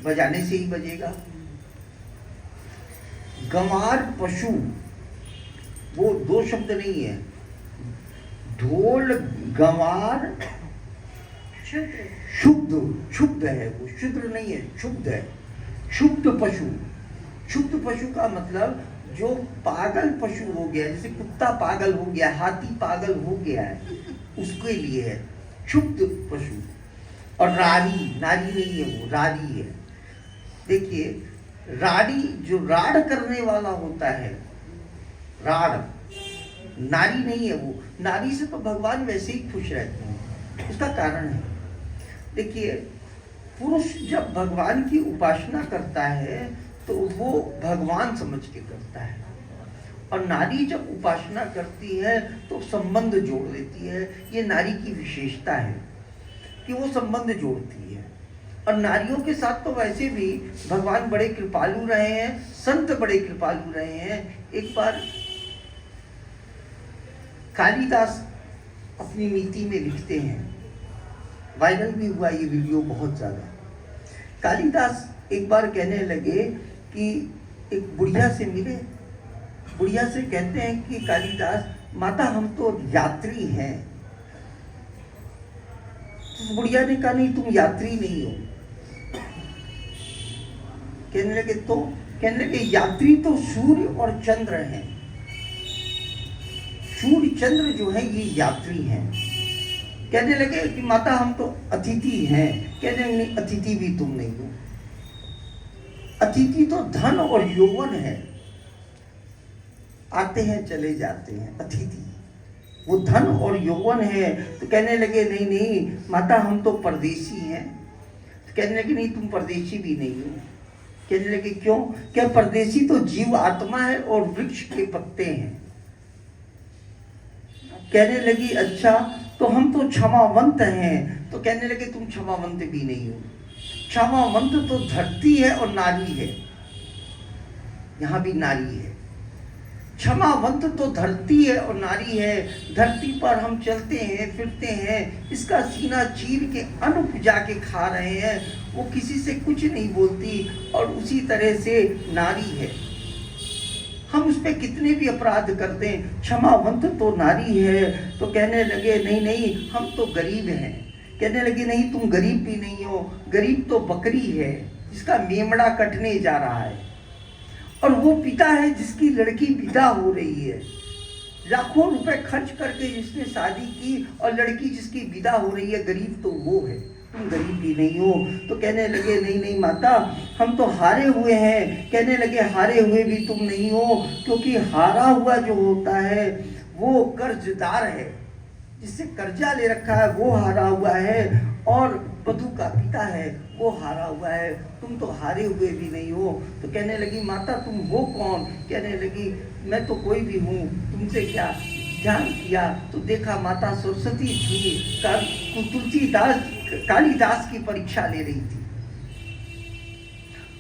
बजाने से ही बजेगा। गंवार पशु, वो दो शब्द नहीं है। ढोल गंवार शुद्ध, शुद्ध है वो, शुद्र नहीं है, शुद्ध है। शुद्ध पशु, शुद्ध पशु का मतलब जो पागल पशु हो गया, जैसे कुत्ता पागल हो गया, हाथी पागल हो गया है, उसके लिए है शुद्ध पशु। और राड़ी, नारी नहीं है वो, राड़ी है। देखिए राड़ी जो राड़ करने वाला होता है, राड़, नारी नहीं है वो। नारी से तो भगवान वैसे ही खुश रहते हैं, उसका कारण है। देखिए पुरुष जब भगवान की उपासना करता है तो वो भगवान समझ के करता है, और नारी जब उपासना करती है तो संबंध जोड़ देती है। ये नारी की विशेषता है कि वो संबंध जोड़ती है। और नारियों के साथ तो वैसे भी भगवान बड़े कृपालु रहे हैं, संत बड़े कृपालु रहे हैं। एक बार कालिदास अपनी नीति में लिखते हैं, वायरल भी हुआ ये वीडियो बहुत ज्यादा। कालिदास एक बार कहने लगे कि एक बुढ़िया से मिले, बुढ़िया से कहते हैं कि कालिदास माता हम तो यात्री हैं। तो बुढ़िया ने कहा नहीं तुम यात्री नहीं हो। कहने लगे यात्री तो सूर्य और चंद्र हैं, सूर्य चंद्र जो है ये यात्री हैं। कहने लगे कि माता हम तो अतिथि हैं। कहने लगे नहीं अतिथि भी तुम नहीं हो, अतिथि तो धन और यौवन है, आते हैं चले जाते हैं, अतिथि वो धन और यौवन है। तो कहने लगे नहीं नहीं माता हम तो परदेशी हैं। तो कहने लगे नहीं तुम परदेशी भी नहीं हो। कहने लगे क्यों? क्या परदेशी तो जीव आत्मा है और वृक्ष के पत्ते हैं। कहने लगी अच्छा तो हम तो क्षमावंत हैं। तो कहने लगे तुम क्षमावंत भी नहीं हो, क्षमावंत तो धरती है और नारी है, यहां भी नारी है। क्षमावंत तो धरती है और नारी है। धरती पर हम चलते हैं फिरते हैं, इसका सीना चीर के अन्न उपजा के खा रहे हैं, वो किसी से कुछ नहीं बोलती, और उसी तरह से नारी है। हम उस पर कितने भी अपराध कर दें, क्षमावंत तो नारी है। तो कहने लगे नहीं नहीं हम तो गरीब हैं। कहने लगे नहीं तुम गरीब भी नहीं हो, गरीब तो बकरी है जिसका मेमड़ा कटने जा रहा है, और वो पिता है जिसकी लड़की विदा हो रही है। लाखों रुपए खर्च करके जिसने शादी की और लड़की जिसकी विदा हो रही है, गरीब तो वो है, तुम गरीब भी नहीं हो। तो कहने लगे नहीं नहीं माता हम तो हारे हुए हैं। कहने लगे हारे हुए भी तुम नहीं हो, क्योंकि हारा हुआ जो होता है वो कर्जदार है, जिससे कर्जा ले रखा है वो हारा हुआ है, और वधू का पिता है वो हारा हुआ है, तुम तो हारे हुए भी नहीं हो। तो कहने लगी माता तुम हो कौन? कहने लगी मैं तो कोई भी हूँ, तुमसे क्या? ध्यान किया तो देखा माता सरस्वती थी, तुलसीदास कालिदास की परीक्षा ले रही थी।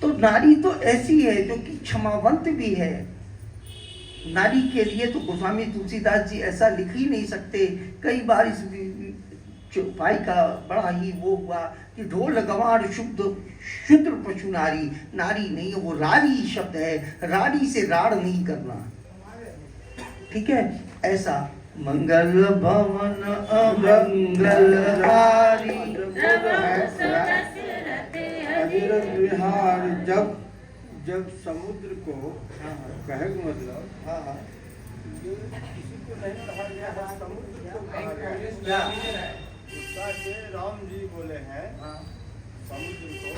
तो नारी तो ऐसी है जो कि क्षमावंत भी है। नारी के लिए तो गोस्वामी तुलसीदास जी ऐसा लिख ही नहीं सकते। कई बार इस चौपाई का बड़ा ही वो हुआ कि ढोल गंवार शुद्र पशु नारी, नारी नहीं है वो, रारी शब्द है, रारी से राड़ नहीं करना, ठीक है। ऐसा मंगल भवन अमंगलहारी विहार। जब समुद्र को कहे मतलब किसी को नहीं कहा गया है, समुद्र को कहा गया है। उसका ये राम जी बोले हैं समुद्र को,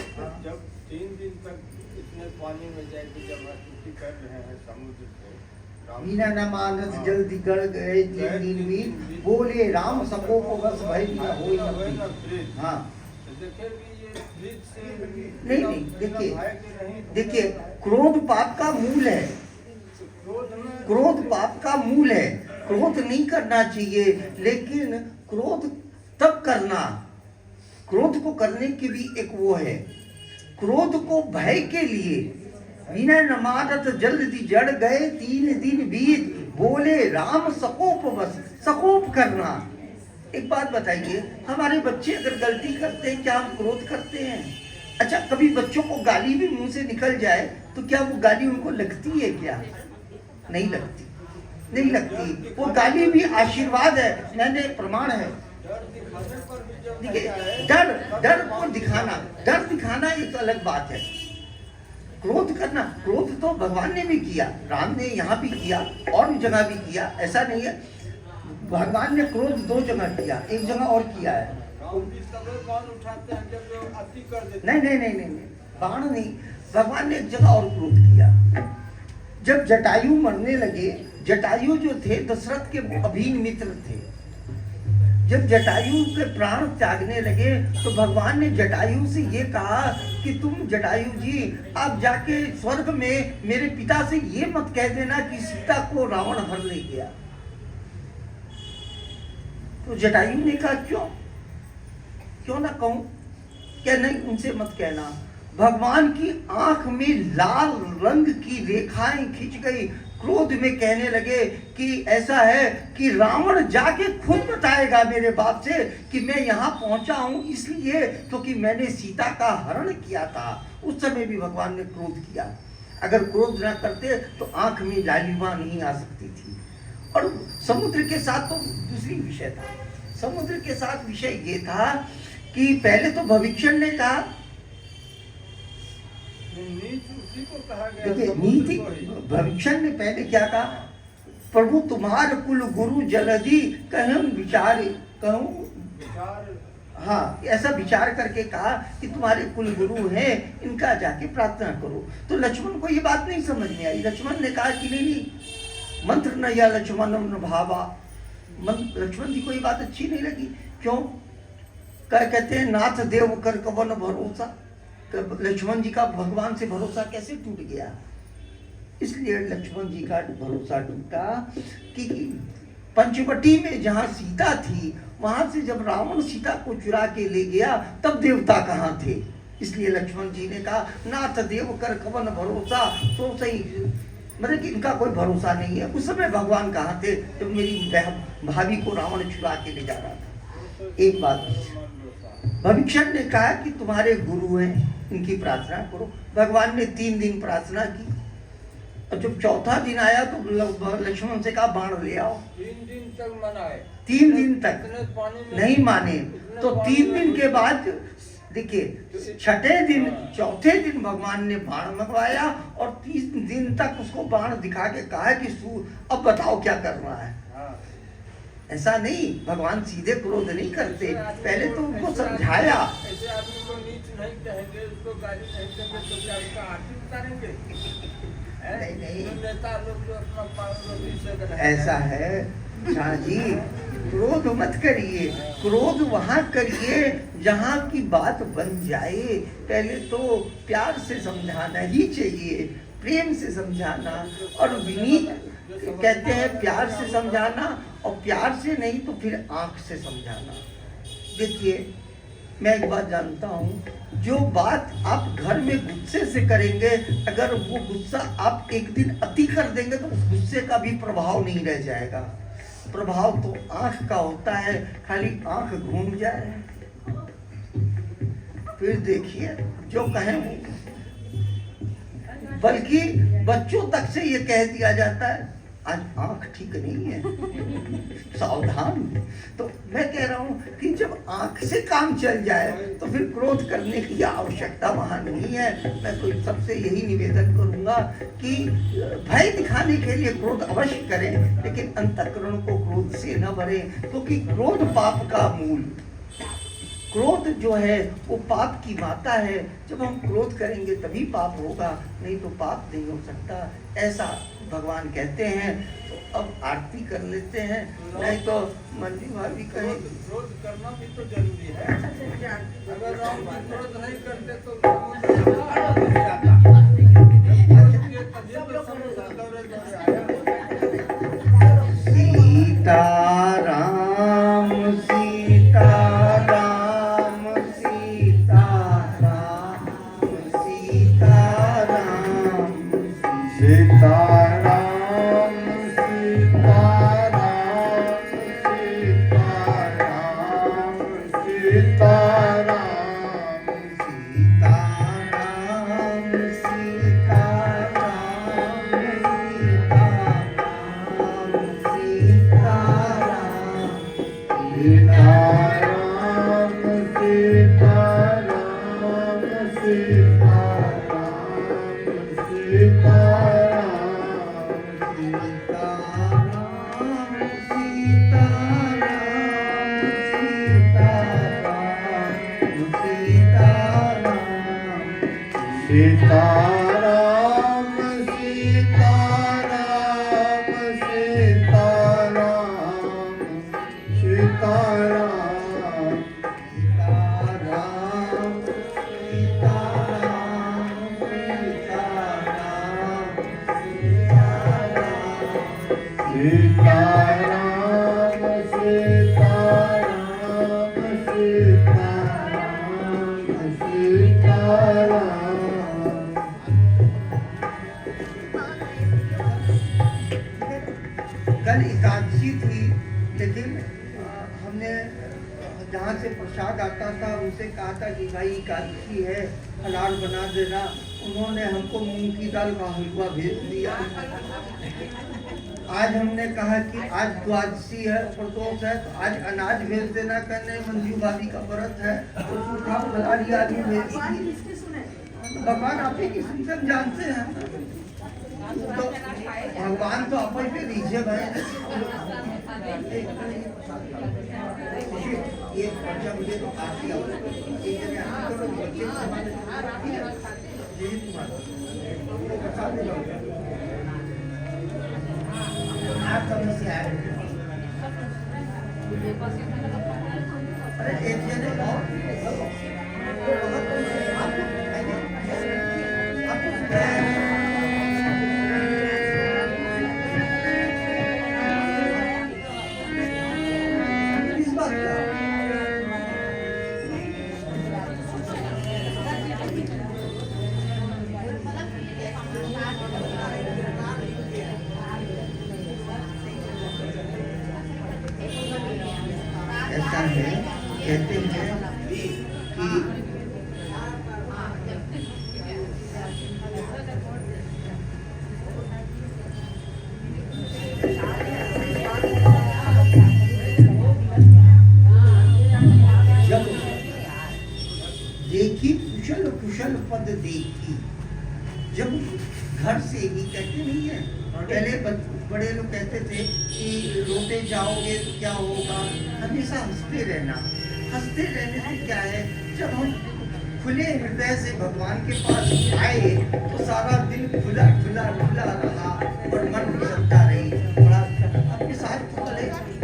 जब 3 दिन तक इतने पानी में जाके जब स्तुति कर रहे हैं समुद्र को, मीना न मानस जल्दी गड़ गए 3 दिन बीत, बोले राम सबको को बस भय न होई न। हाँ नहीं देखिए क्रोध पाप का मूल है, क्रोध पाप का मूल है। क्रोध नहीं करना चाहिए, लेकिन क्रोध तब करना, क्रोध को करने की भी एक वो है। क्रोध को भय के लिए विनय न मानत जल्दी जड़ गए 3 दिन बीत, बोले राम सकोप, बस सकोप करना। एक बात बताइए, हमारे बच्चे अगर गलती करते हैं क्या हम क्रोध करते हैं? अच्छा, कभी बच्चों को गाली भी मुंह से निकल जाए तो क्या वो गाली उनको लगती है क्या? नहीं लगती, नहीं लगती। वो गाली भी आशीर्वाद है, मैंने प्रमाण है। देखिए, डर डर को दिखाना, डर दिखाना एक अलग बात है। क्रोध करना, क्रोध तो भगवान ने भी किया, राम ने यहाँ भी किया और जगह भी किया, ऐसा नहीं है। भगवान ने क्रोध 2 जगह किया, एक जगह और किया है। नहीं नहीं नहीं नहीं, बाण नहीं, भगवान ने एक जगह और क्रोध किया। जब जटायु मरने लगे, जटायु जो थे दशरथ के अभिन्न मित्र थे, जब जटायु के प्राण त्यागने लगे तो भगवान ने जटायु से ये कहा कि तुम जटायु जी आप जाके स्वर्ग में मेरे पिता से ये मत कह देना कि सीता को रावण हर ले गया। तो जटायु ने कहा क्यों ना कहूं? क्या नहीं, उनसे मत कहना। भगवान की आंख में लाल रंग की रेखाएं खिंच गई, क्रोध में कहने लगे कि ऐसा है कि रावण जाके खुद बताएगा मेरे बाप से कि मैं यहाँ पहुंचा हूँ इसलिए क्योंकि मैंने सीता का हरण किया था। उस समय भी भगवान ने क्रोध किया। अगर क्रोध न करते तो आंख में लालिमा नहीं आ सकती थी। और समुद्र के साथ तो दूसरी विषय था। समुद्र के साथ विषय ये था कि पहले तो भविष्य ने कहा, देखिए नीति, भविष्य ने पहले क्या कहा, प्रभु तुम्हार कुल गुरु जलधि कहूं विचार कहूं, हाँ ऐसा विचार करके कहा कि तुम्हारे कुल गुरु हैं, इनका जाके प्रार्थना करो। तो लक्ष्मण को ये बात नहीं समझ में आई। लक्ष्मण ने कहा कि नहीं, मंत्र न या लक्ष्मण न भावा। लक्ष्मण जी को ये बात अच्छी नहीं लगी। क्यों? कहते हैं नाथ देव कर कवन भरोसा। लक्ष्मण जी का भगवान से भरोसा कैसे टूट गया? इसलिए लक्ष्मण जी का भरोसा टूटा कि पंचवटी में जहाँ सीता थी वहां से जब रावण सीता को चुरा के ले गया तब देवता कहाँ थे। इसलिए लक्ष्मण जी ने कहा नाथ देव कर कवन भरोसा। तो सही, मतलब कि इनका कोई भरोसा नहीं है। उस समय भगवान कहाँ थे जब मेरी भाभी को रावण चुरा के ले जा रहा था। एक बात, भविष्य ने कहा कि तुम्हारे गुरु हैं, इनकी प्रार्थना करो। भगवान ने 3 दिन प्रार्थना की और जब चौथा दिन आया तो लक्ष्मण से कहा बाण ले आओ। 3 दिन तक मनाए, 3 दिन तक नहीं माने। तो 3 दिन के बाद देखिए, छठे दिन, चौथे दिन भगवान ने बाण मंगवाया और 30 दिन तक उसको बाण दिखा के कहा कि अब बताओ क्या करना है। ऐसा नहीं, भगवान सीधे क्रोध नहीं करते, पहले तो उनको समझाया। ऐसे आदमी को नीच नहीं कहेंगे, उसको गाली नहीं देंगे तो क्या उसका आरती उतारेंगे? नहीं, नेता लोग जो अपना पावन ऐसा है शाह जी, क्रोध मत करिए। क्रोध वहाँ करिए जहाँ की बात बन जाए। पहले तो प्यार से समझाना ही चाहिए, प्रेम से समझाना। और विनीत कहते हैं प्यार से समझाना, और प्यार से नहीं तो फिर आंख से समझाना। देखिए, मैं एक बात जानता हूँ, जो बात आप घर में गुस्से से करेंगे, अगर वो गुस्सा आप एक दिन अति कर देंगे तो उस गुस्से का भी प्रभाव नहीं रह जाएगा। प्रभाव तो आंख का होता है, खाली आंख घूम जाए फिर देखिए जो कहें वो। बल्कि बच्चों तक से ये कह दिया जाता है आज आंख ठीक नहीं है, सावधान। तो मैं कह रहा हूँ कि जब आंख से काम चल जाए तो फिर क्रोध करने की आवश्यकता वहाँ नहीं है। मैं तो सबसे यही निवेदन करूँगा कि भय दिखाने के लिए क्रोध अवश्य करें, लेकिन अंतःकरण को क्रोध से न भरें, क्योंकि क्रोध पाप का मूल। क्रोध जो है वो पाप की माता है। जब हम क्रोध करेंगे तभी पाप होगा, नहीं तो पाप नहीं हो सकता, ऐसा भगवान कहते हैं। तो अब आरती कर लेते हैं, नहीं तो मंजी भाभी कहें। क्रोध करना भी तो जरूरी है। अगर राम क्रोध नहीं करते तो सीताराम सीताराम सीताराम सीताराम सीताराम सीताराम सीताराम सीताराम सीताराम सीताराम सीताराम सीताराम सीताराम सीताराम सीताराम सीताराम सीताराम। कल एकादशी थी, लेकिन हमने जहाँ से प्रसाद आता था उनसे कहा था कि भाई एकादशी है, फलार बना देना। उन्होंने हमको मूंग की दाल का हलवा भेज दिया। आज हमने कहा कि आज द्वादशी है, प्रदोष है, तो आज अनाज भेज देना। कहने मंजू भाभी का व्रत है तो सूखा फलारी आदि भेज दी। भगवान आप ही की सुनते हम जानते हैं, तो भगवान तो आप ही पे दीजिए भाई। ये बच्चा मुझे तो काफी आप कहाँ से आए? अरे एक जने और इस बात का ऐसा है, कहते हैं कि जब देखी कुशल कुशल पद देखी, जब घर से ही कहते नहीं है, पहले बड़े लोग कहते थे कि रोते जाओगे तो क्या होगा, हमेशा हंसते रहना। हंसते रहने से क्या है, जब हम खुले हृदय से भगवान के पास आए